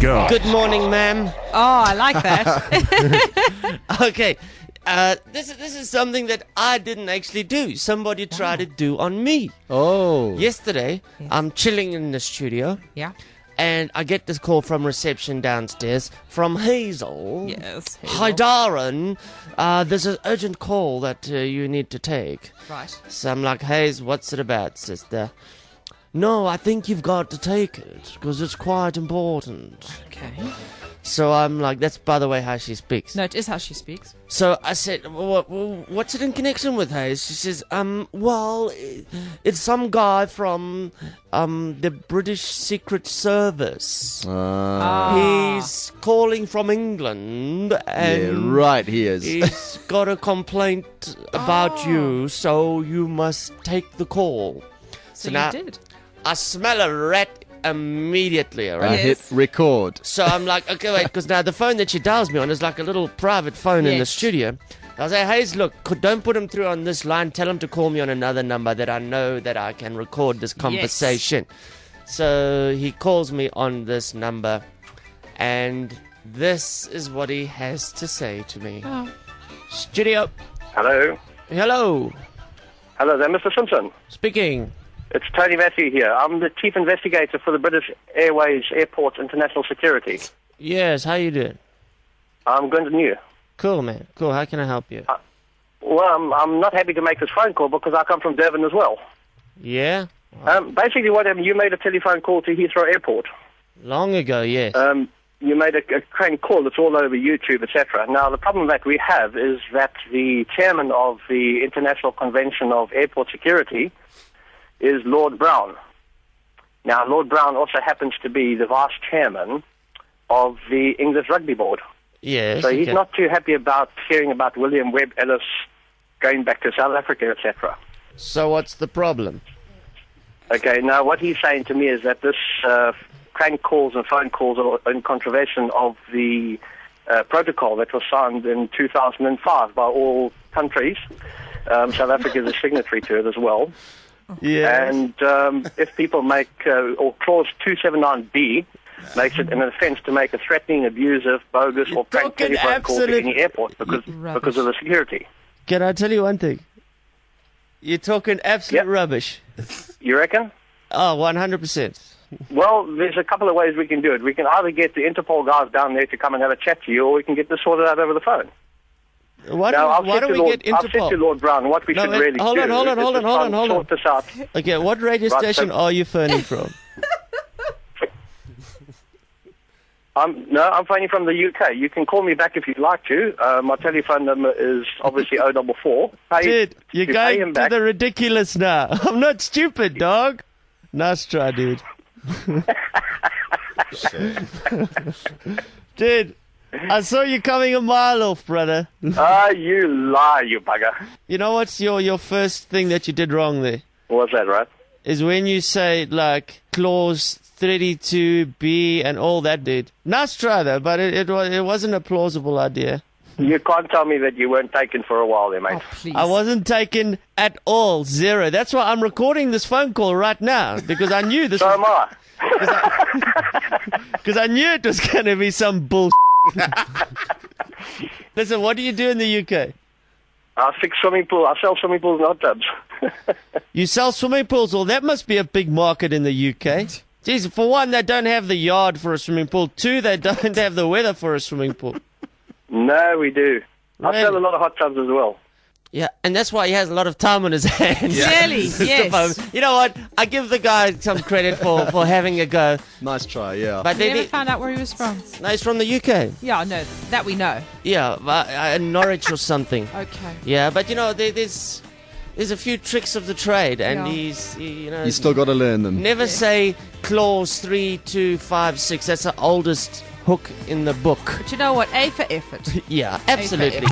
go. Good morning, ma'am. Oh, I like that. Okay, this is something that I didn't actually do. Somebody tried to do on me. Oh. Yesterday, I'm chilling in the studio, Yeah. and I get this call from reception downstairs from Hazel. Yes. Hi, Darren. There's an urgent call that you need to take. Right. So I'm like, Hazel, what's it about, sister? No, I think you've got to take it, because it's quite important. Okay. So I'm like, that's by the way how she speaks. No, it is how she speaks. So I said, what's it in connection with, Hayes? She says, well, it's some guy from the British Secret Service. He's calling from England, and right, he is. he's got a complaint about you, so you must take the call. So now, you did. I smell a rat immediately, all I right? hit record. So I'm like, okay, wait, because now the phone that she dials me on is like a little private phone in the Yes. studio. I was like, Hayes, look, don't put him through on this line. Tell him to call me on another number that I know that I can record this conversation. So he calls me on this number, and this is what he has to say to me. Oh. Studio. Hello. Hello. Hello there, Mr. Simpson. Speaking. It's Tony Vesey here. I'm the chief investigator for the British Airways Airports International Security. Yes, how you doing? I'm going to New. Cool, man. Cool. How can I help you? Well, I'm not happy to make this phone call because I come from Durban as well. Yeah? Basically, what happened, you made a telephone call to Heathrow Airport. Long ago, yes. You made a crank call that's all over YouTube, etc. Now, the problem that we have is that the chairman of the International Convention of Airport Security is Lord Brown. Now, Lord Brown also happens to be the vice chairman of the English Rugby Board. Yes. So he's okay. not too happy about hearing about William Webb Ellis going back to South Africa, etc. So what's the problem? Okay, now what he's saying to me is that this crank calls and phone calls are in contravention of the protocol that was signed in 2005 by all countries. South Africa is a signatory to it as well. Yes. And if people make, or clause 279B makes it an offence to make a threatening, abusive, bogus, or prank talking telephone call to absolute any airport because of the security. Can I tell you one thing? You're talking absolute Yep. rubbish. You reckon? Oh, 100%. Well, there's a couple of ways we can do it. We can either get the Interpol guys down there to come and have a chat to you, or we can get this sorted out over the phone. Why Now, don't we get I've said to Interpol? Lord Brown what we No, should wait, really hold do. on, hold on, is hold on, to try hold on, and hold on. sort this out. Okay, what radio Right, station so- are you phoning from? I'm phoning from the UK. You can call me back if you'd like to. My telephone number is obviously 044. Dude, you're pay going him to back. the ridiculous now. I'm not stupid, dog. Nice try, dude. Dude, I saw you coming a mile off, brother. You lie, you bugger. You know what's your first thing that you did wrong there? What's that, right? Is when you say, like, clause 32B and all that, dude. Nice try, though, but it wasn't a plausible idea. You can't tell me that you weren't taken for a while there, mate. Oh, please. I wasn't taken at all. Zero. That's why I'm recording this phone call right now, because I knew this So was... am I. Because I knew it was going to be some bull. Listen, what do you do in the UK? I fix swimming pool. I sell swimming pools and hot tubs. You sell swimming pools. Well, that must be a big market in the UK. Jeez, for one, they don't have the yard for a swimming pool. Two, they don't have the weather for a swimming pool. No, we do. I sell a Really? lot of hot tubs as well. Yeah, and that's why he has a lot of time on his hands. Really? Yes. You know what? I give the guy some credit for having a go. Nice try, yeah. But We never found out where he was from. no, he's from the UK. Yeah, no, that we know. Yeah, Norwich or something. Okay. Yeah, but you know, there's a few tricks of the trade, and Yeah. You still got to learn them. never say clause 3, 2, 5, 6. That's the oldest hook in the book. But you know what? A for effort. Yeah, absolutely.